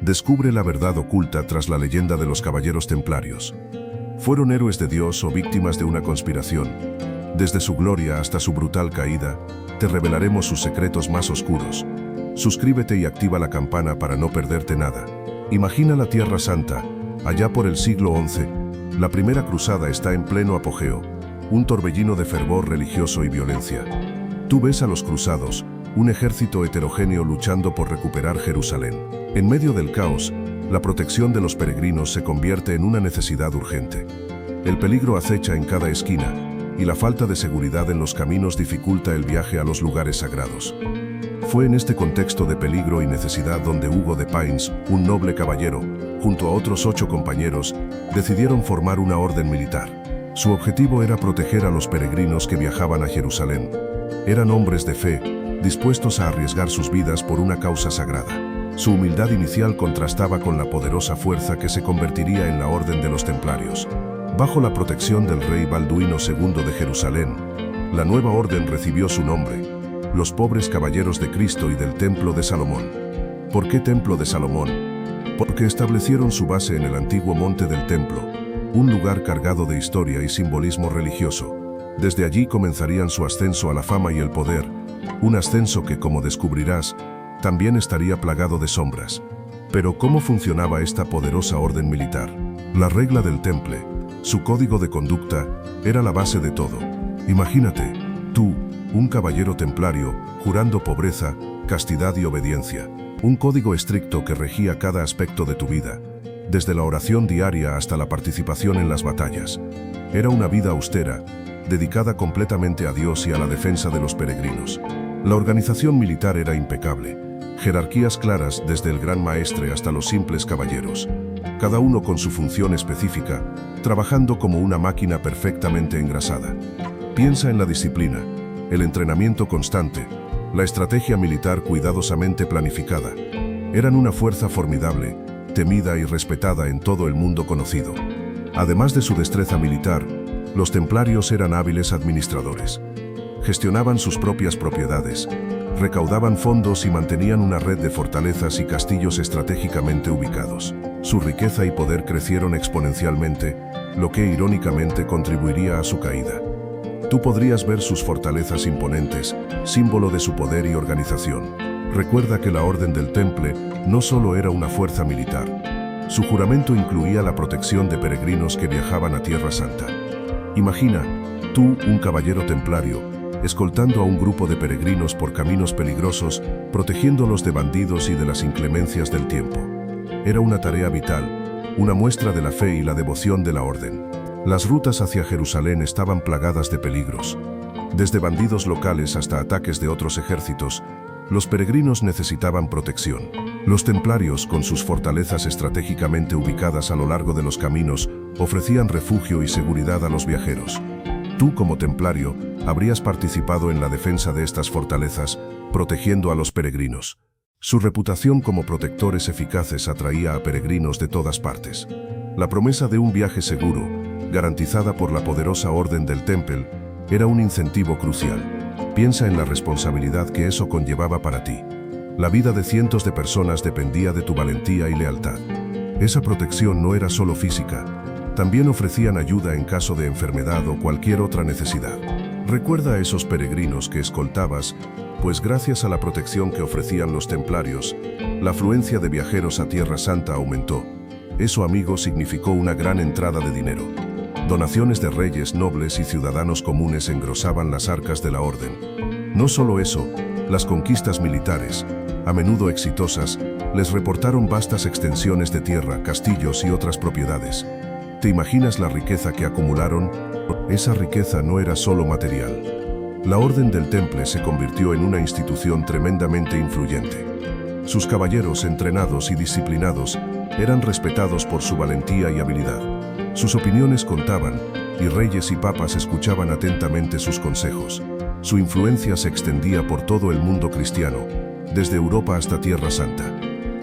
Descubre la verdad oculta tras la leyenda de los caballeros templarios. ¿Fueron héroes de Dios o víctimas de una conspiración? Desde su gloria hasta su brutal caída, te revelaremos sus secretos más oscuros. Suscríbete y activa la campana para no perderte nada. Imagina la Tierra Santa, allá por el siglo XI. La primera cruzada está en pleno apogeo, un torbellino de fervor religioso y violencia. Tú ves a los cruzados, un ejército heterogéneo luchando por recuperar Jerusalén. En medio del caos, la protección de los peregrinos se convierte en una necesidad urgente. El peligro acecha en cada esquina, y la falta de seguridad en los caminos dificulta el viaje a los lugares sagrados. Fue en este contexto de peligro y necesidad donde Hugo de Payns, un noble caballero, junto a otros 8 compañeros, decidieron formar una orden militar. Su objetivo era proteger a los peregrinos que viajaban a Jerusalén. Eran hombres de fe, dispuestos a arriesgar sus vidas por una causa sagrada. Su humildad inicial contrastaba con la poderosa fuerza que se convertiría en la Orden de los Templarios. Bajo la protección del rey Balduino II de Jerusalén, la nueva orden recibió su nombre: los pobres caballeros de Cristo y del Templo de Salomón. ¿Por qué Templo de Salomón? Porque establecieron su base en el antiguo Monte del Templo, un lugar cargado de historia y simbolismo religioso. Desde allí comenzarían su ascenso a la fama y el poder, un ascenso que, como descubrirás, también estaría plagado de sombras. Pero ¿cómo funcionaba esta poderosa orden militar? La regla del temple, su código de conducta, era la base de todo. Imagínate, tú, un caballero templario, jurando pobreza, castidad y obediencia. Un código estricto que regía cada aspecto de tu vida, desde la oración diaria hasta la participación en las batallas. Era una vida austera, dedicada completamente a Dios y a la defensa de los peregrinos. La organización militar era impecable, jerarquías claras desde el gran maestre hasta los simples caballeros, cada uno con su función específica, trabajando como una máquina perfectamente engrasada. Piensa en la disciplina, el entrenamiento constante, la estrategia militar cuidadosamente planificada. Eran una fuerza formidable, temida y respetada en todo el mundo conocido. Además de su destreza militar, los templarios eran hábiles administradores. Gestionaban sus propias propiedades, recaudaban fondos y mantenían una red de fortalezas y castillos estratégicamente ubicados. Su riqueza y poder crecieron exponencialmente, lo que irónicamente contribuiría a su caída. Tú podrías ver sus fortalezas imponentes, símbolo de su poder y organización. Recuerda que la Orden del Temple no solo era una fuerza militar. Su juramento incluía la protección de peregrinos que viajaban a Tierra Santa. Imagina, tú, un caballero templario, escoltando a un grupo de peregrinos por caminos peligrosos, protegiéndolos de bandidos y de las inclemencias del tiempo. Era una tarea vital, una muestra de la fe y la devoción de la orden. Las rutas hacia Jerusalén estaban plagadas de peligros. Desde bandidos locales hasta ataques de otros ejércitos, los peregrinos necesitaban protección. Los templarios, con sus fortalezas estratégicamente ubicadas a lo largo de los caminos, ofrecían refugio y seguridad a los viajeros. Tú, como templario, habrías participado en la defensa de estas fortalezas, protegiendo a los peregrinos. Su reputación como protectores eficaces atraía a peregrinos de todas partes. La promesa de un viaje seguro, garantizada por la poderosa Orden del Temple, era un incentivo crucial. Piensa en la responsabilidad que eso conllevaba para ti. La vida de cientos de personas dependía de tu valentía y lealtad. Esa protección no era solo física, también ofrecían ayuda en caso de enfermedad o cualquier otra necesidad. Recuerda a esos peregrinos que escoltabas, pues gracias a la protección que ofrecían los templarios, la afluencia de viajeros a Tierra Santa aumentó. Eso, amigo, significó una gran entrada de dinero. Donaciones de reyes, nobles y ciudadanos comunes engrosaban las arcas de la orden. No solo eso, las conquistas militares, a menudo exitosas, les reportaron vastas extensiones de tierra, castillos y otras propiedades. ¿Te imaginas la riqueza que acumularon? Esa riqueza no era solo material. La Orden del Temple se convirtió en una institución tremendamente influyente. Sus caballeros, entrenados y disciplinados, eran respetados por su valentía y habilidad. Sus opiniones contaban, y reyes y papas escuchaban atentamente sus consejos. Su influencia se extendía por todo el mundo cristiano, desde Europa hasta Tierra Santa.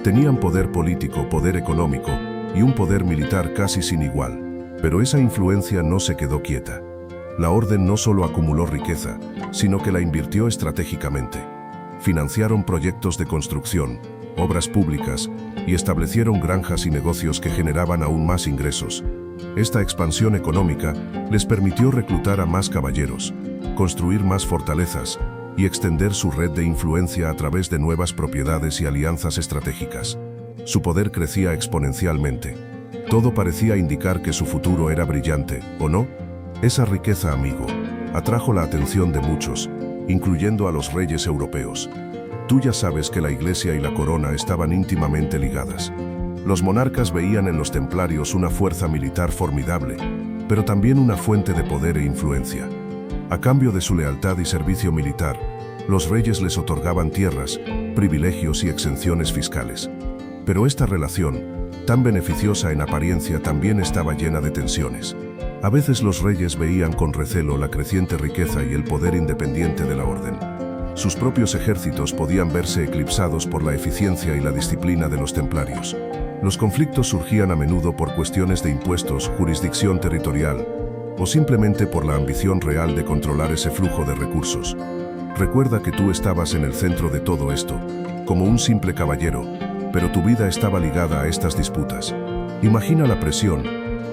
Tenían poder político, poder económico y un poder militar casi sin igual. Pero esa influencia no se quedó quieta. La orden no solo acumuló riqueza, sino que la invirtió estratégicamente. Financiaron proyectos de construcción, obras públicas y establecieron granjas y negocios que generaban aún más ingresos. Esta expansión económica les permitió reclutar a más caballeros, construir más fortalezas y extender su red de influencia a través de nuevas propiedades y alianzas estratégicas. Su poder crecía exponencialmente. Todo parecía indicar que su futuro era brillante, ¿o no? Esa riqueza, amigo, atrajo la atención de muchos, incluyendo a los reyes europeos. Tú ya sabes que la Iglesia y la corona estaban íntimamente ligadas. Los monarcas veían en los templarios una fuerza militar formidable, pero también una fuente de poder e influencia. A cambio de su lealtad y servicio militar, los reyes les otorgaban tierras, privilegios y exenciones fiscales. Pero esta relación, tan beneficiosa en apariencia, también estaba llena de tensiones. A veces los reyes veían con recelo la creciente riqueza y el poder independiente de la orden. Sus propios ejércitos podían verse eclipsados por la eficiencia y la disciplina de los templarios. Los conflictos surgían a menudo por cuestiones de impuestos, jurisdicción territorial, o simplemente por la ambición real de controlar ese flujo de recursos. Recuerda que tú estabas en el centro de todo esto, como un simple caballero, pero tu vida estaba ligada a estas disputas. Imagina la presión,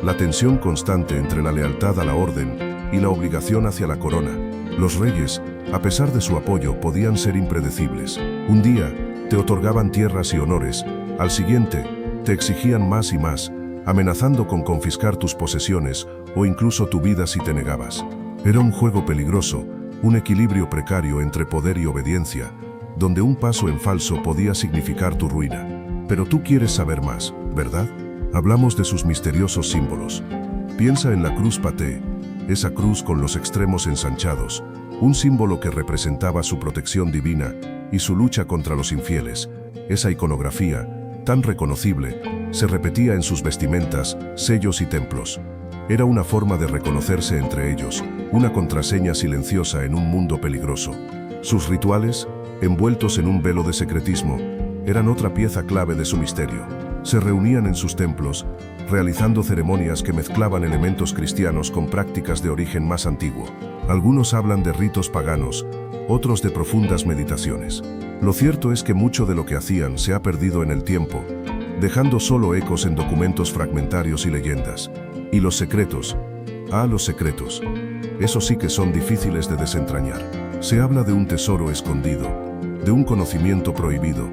la tensión constante entre la lealtad a la orden y la obligación hacia la corona. Los reyes, a pesar de su apoyo, podían ser impredecibles. Un día, te otorgaban tierras y honores, al siguiente, te exigían más y más, amenazando con confiscar tus posesiones o incluso tu vida si te negabas. Era un juego peligroso, un equilibrio precario entre poder y obediencia, donde un paso en falso podía significar tu ruina. Pero tú quieres saber más, ¿verdad? Hablamos de sus misteriosos símbolos. Piensa en la cruz paté, esa cruz con los extremos ensanchados, un símbolo que representaba su protección divina y su lucha contra los infieles. Esa iconografía, tan reconocible, se repetía en sus vestimentas, sellos y templos. Era una forma de reconocerse entre ellos, una contraseña silenciosa en un mundo peligroso. Sus rituales, envueltos en un velo de secretismo, eran otra pieza clave de su misterio. Se reunían en sus templos, realizando ceremonias que mezclaban elementos cristianos con prácticas de origen más antiguo. Algunos hablan de ritos paganos, otros de profundas meditaciones. Lo cierto es que mucho de lo que hacían se ha perdido en el tiempo, dejando solo ecos en documentos fragmentarios y leyendas. Y los secretos. Los secretos. Esos sí que son difíciles de desentrañar. Se habla de un tesoro escondido, de un conocimiento prohibido,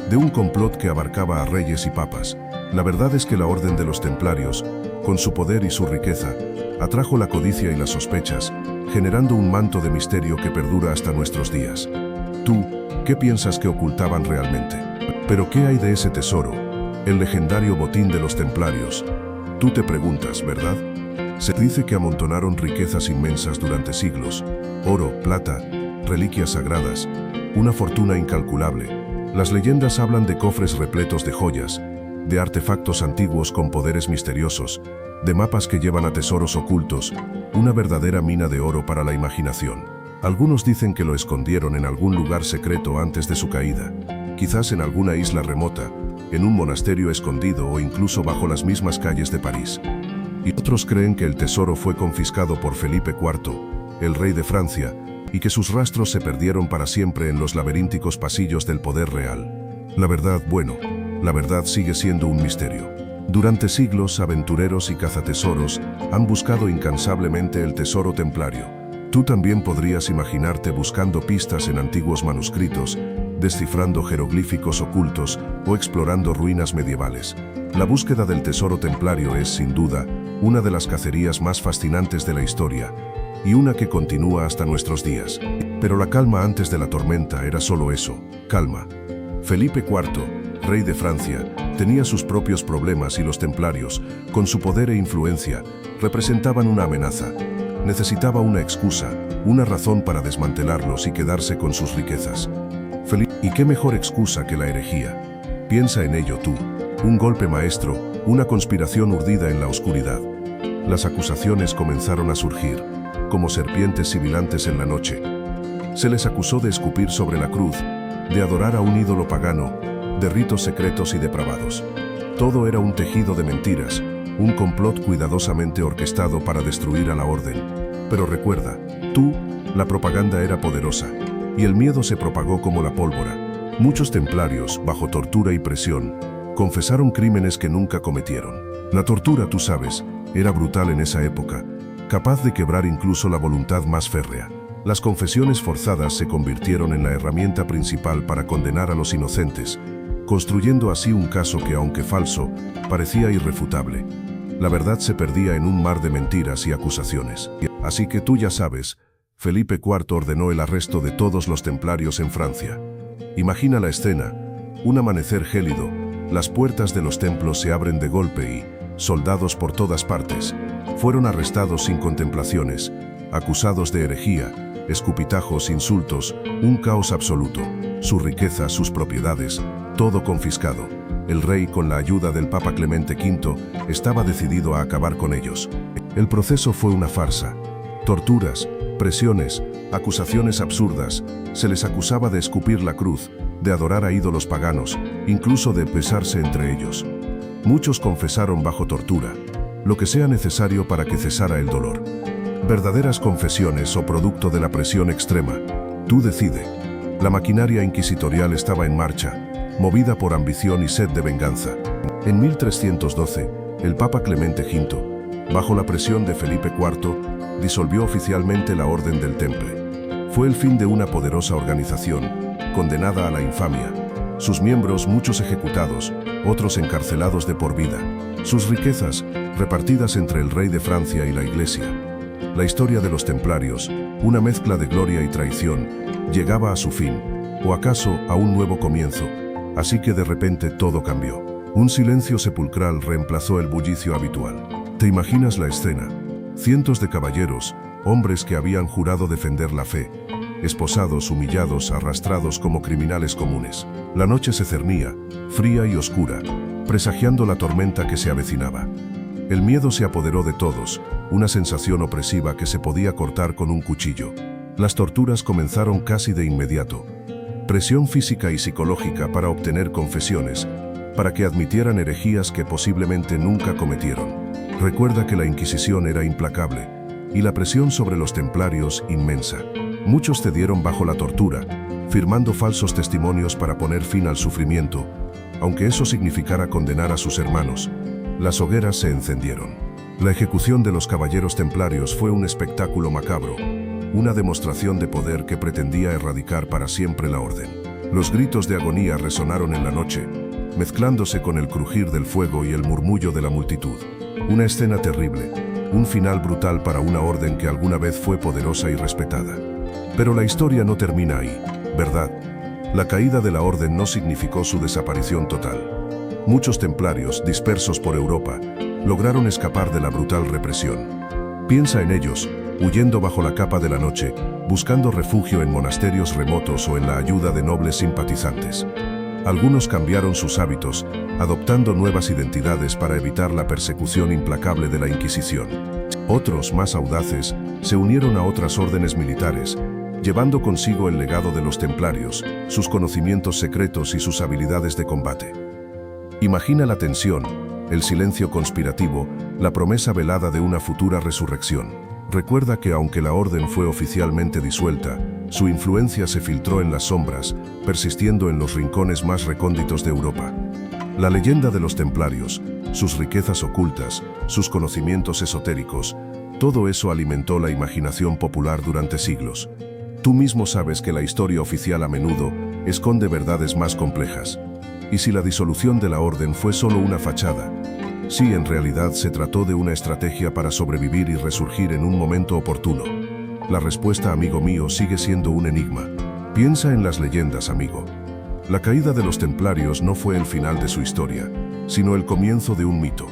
de un complot que abarcaba a reyes y papas. La verdad es que la Orden de los Templarios, con su poder y su riqueza, atrajo la codicia y las sospechas, generando un manto de misterio que perdura hasta nuestros días. ¿Tú, qué piensas que ocultaban realmente? ¿Pero qué hay de ese tesoro, el legendario botín de los templarios? Tú te preguntas, ¿verdad? Se dice que amontonaron riquezas inmensas durante siglos, oro, plata, reliquias sagradas, una fortuna incalculable. Las leyendas hablan de cofres repletos de joyas, de artefactos antiguos con poderes misteriosos, de mapas que llevan a tesoros ocultos, una verdadera mina de oro para la imaginación. Algunos dicen que lo escondieron en algún lugar secreto antes de su caída, quizás en alguna isla remota, en un monasterio escondido o incluso bajo las mismas calles de París. Y otros creen que el tesoro fue confiscado por Felipe IV, el rey de Francia, y que sus rastros se perdieron para siempre en los laberínticos pasillos del poder real. La verdad, la verdad sigue siendo un misterio. Durante siglos, aventureros y cazatesoros han buscado incansablemente el tesoro templario. Tú también podrías imaginarte buscando pistas en antiguos manuscritos, descifrando jeroglíficos ocultos o explorando ruinas medievales. La búsqueda del tesoro templario es, sin duda, una de las cacerías más fascinantes de la historia, y una que continúa hasta nuestros días. Pero la calma antes de la tormenta era solo eso, calma. Felipe IV, rey de Francia, tenía sus propios problemas y los templarios, con su poder e influencia, representaban una amenaza. Necesitaba una excusa, una razón para desmantelarlos y quedarse con sus riquezas. ¿Y qué mejor excusa que la herejía? Piensa en ello tú. Un golpe maestro, una conspiración urdida en la oscuridad. Las acusaciones comenzaron a surgir, como serpientes sibilantes en la noche. Se les acusó de escupir sobre la cruz, de adorar a un ídolo pagano, de ritos secretos y depravados. Todo era un tejido de mentiras, un complot cuidadosamente orquestado para destruir a la orden. Pero recuerda, la propaganda era poderosa, y el miedo se propagó como la pólvora. Muchos templarios, bajo tortura y presión, Confesaron crímenes que nunca cometieron. La tortura, tú sabes, era brutal en esa época, capaz de quebrar incluso la voluntad más férrea. Las confesiones forzadas se convirtieron en la herramienta principal para condenar a los inocentes, construyendo así un caso que, aunque falso, parecía irrefutable. La verdad se perdía en un mar de mentiras y acusaciones. Así que tú ya sabes, Felipe IV ordenó el arresto de todos los templarios en Francia. Imagina la escena, un amanecer gélido, las puertas de los templos se abren de golpe y, soldados por todas partes, fueron arrestados sin contemplaciones, acusados de herejía, escupitajos, insultos, un caos absoluto, su riqueza, sus propiedades, todo confiscado. El rey, con la ayuda del Papa Clemente V, estaba decidido a acabar con ellos. El proceso fue una farsa. Torturas, presiones, acusaciones absurdas. Se les acusaba de escupir la cruz, de adorar a ídolos paganos, incluso de besarse entre ellos. Muchos confesaron bajo tortura, lo que sea necesario para que cesara el dolor. Verdaderas confesiones o producto de la presión extrema. Tú decide. La maquinaria inquisitorial estaba en marcha, movida por ambición y sed de venganza. En 1312, el Papa Clemente V, bajo la presión de Felipe IV, disolvió oficialmente la Orden del Temple. Fue el fin de una poderosa organización, condenada a la infamia. Sus miembros, muchos ejecutados, otros encarcelados de por vida. Sus riquezas, repartidas entre el rey de Francia y la Iglesia. La historia de los templarios, una mezcla de gloria y traición, llegaba a su fin, o acaso a un nuevo comienzo. Así que de repente todo cambió. Un silencio sepulcral reemplazó el bullicio habitual. ¿Te imaginas la escena? Cientos de caballeros, hombres que habían jurado defender la fe, esposados, humillados, arrastrados como criminales comunes. La noche se cernía, fría y oscura, presagiando la tormenta que se avecinaba. El miedo se apoderó de todos, una sensación opresiva que se podía cortar con un cuchillo. Las torturas comenzaron casi de inmediato. Presión física y psicológica para obtener confesiones, para que admitieran herejías que posiblemente nunca cometieron. Recuerda que la Inquisición era implacable, y la presión sobre los templarios inmensa. Muchos cedieron bajo la tortura, firmando falsos testimonios para poner fin al sufrimiento, aunque eso significara condenar a sus hermanos. Las hogueras se encendieron. La ejecución de los caballeros templarios fue un espectáculo macabro, una demostración de poder que pretendía erradicar para siempre la orden. Los gritos de agonía resonaron en la noche, mezclándose con el crujir del fuego y el murmullo de la multitud. Una escena terrible, un final brutal para una orden que alguna vez fue poderosa y respetada. Pero la historia no termina ahí, ¿verdad? La caída de la orden no significó su desaparición total. Muchos templarios, dispersos por Europa, lograron escapar de la brutal represión. Piensa en ellos, huyendo bajo la capa de la noche, buscando refugio en monasterios remotos o en la ayuda de nobles simpatizantes. Algunos cambiaron sus hábitos, adoptando nuevas identidades para evitar la persecución implacable de la Inquisición. Otros, más audaces, se unieron a otras órdenes militares, llevando consigo el legado de los templarios, sus conocimientos secretos y sus habilidades de combate. Imagina la tensión, el silencio conspirativo, la promesa velada de una futura resurrección. Recuerda que aunque la orden fue oficialmente disuelta, su influencia se filtró en las sombras, persistiendo en los rincones más recónditos de Europa. La leyenda de los templarios, sus riquezas ocultas, sus conocimientos esotéricos, todo eso alimentó la imaginación popular durante siglos. Tú mismo sabes que la historia oficial a menudo esconde verdades más complejas. ¿Y si la disolución de la orden fue solo una fachada? Sí, en realidad se trató de una estrategia para sobrevivir y resurgir en un momento oportuno. La respuesta, amigo mío, sigue siendo un enigma. Piensa en las leyendas, amigo. La caída de los templarios no fue el final de su historia, sino el comienzo de un mito.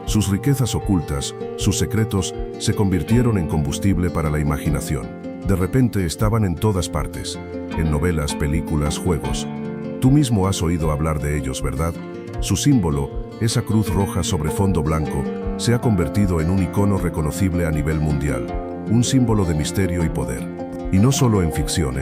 Sus riquezas ocultas, sus secretos, se convirtieron en combustible para la imaginación. De repente estaban en todas partes, en novelas, películas, juegos. Tú mismo has oído hablar de ellos, ¿verdad? Su símbolo, esa cruz roja sobre fondo blanco, se ha convertido en un icono reconocible a nivel mundial, un símbolo de misterio y poder. Y no solo en ficción,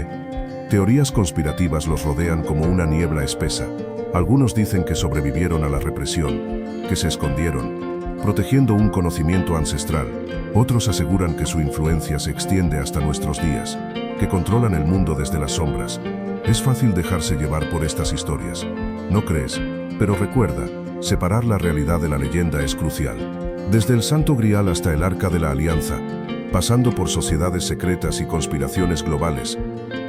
Teorías conspirativas los rodean como una niebla espesa. Algunos dicen que sobrevivieron a la represión, que se escondieron, protegiendo un conocimiento ancestral. Otros aseguran que su influencia se extiende hasta nuestros días, que controlan el mundo desde las sombras. Es fácil dejarse llevar por estas historias, ¿no crees? Pero recuerda, separar la realidad de la leyenda es crucial. Desde el Santo Grial hasta el Arca de la Alianza, pasando por sociedades secretas y conspiraciones globales,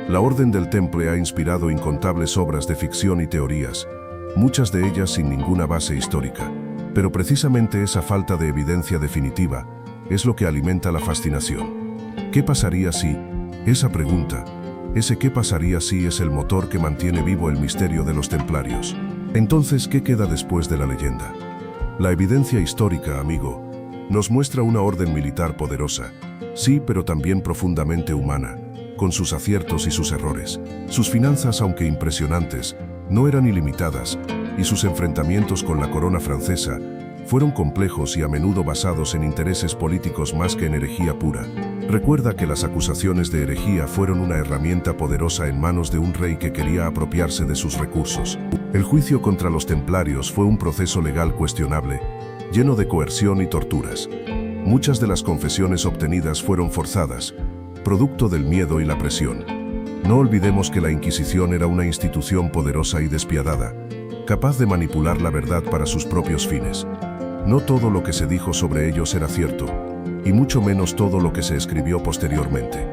la Orden del Temple ha inspirado incontables obras de ficción y teorías, muchas de ellas sin ninguna base histórica. Pero precisamente esa falta de evidencia definitiva es lo que alimenta la fascinación. ¿Qué pasaría si? Esa pregunta, ese ¿qué pasaría si? Es el motor que mantiene vivo el misterio de los templarios. Entonces, ¿qué queda después de la leyenda? La evidencia histórica, amigo, nos muestra una orden militar poderosa, sí, pero también profundamente humana, con sus aciertos y sus errores. Sus finanzas, aunque impresionantes, no eran ilimitadas, y sus enfrentamientos con la corona francesa fueron complejos y a menudo basados en intereses políticos más que en herejía pura. Recuerda que las acusaciones de herejía fueron una herramienta poderosa en manos de un rey que quería apropiarse de sus recursos. El juicio contra los templarios fue un proceso legal cuestionable, lleno de coerción y torturas. Muchas de las confesiones obtenidas fueron forzadas, producto del miedo y la presión. No olvidemos que la Inquisición era una institución poderosa y despiadada, capaz de manipular la verdad para sus propios fines. No todo lo que se dijo sobre ellos era cierto, y mucho menos todo lo que se escribió posteriormente.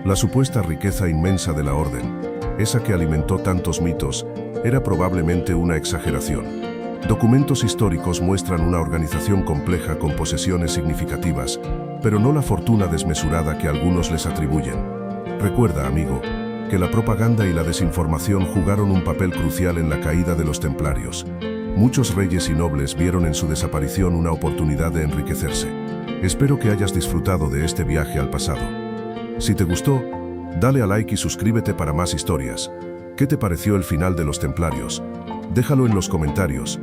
La supuesta riqueza inmensa de la orden, esa que alimentó tantos mitos, era probablemente una exageración. Documentos históricos muestran una organización compleja con posesiones significativas, pero no la fortuna desmesurada que algunos les atribuyen. Recuerda, amigo, que la propaganda y la desinformación jugaron un papel crucial en la caída de los templarios. Muchos reyes y nobles vieron en su desaparición una oportunidad de enriquecerse. Espero que hayas disfrutado de este viaje al pasado. Si te gustó, dale a like y suscríbete para más historias. ¿Qué te pareció el final de los templarios? Déjalo en los comentarios.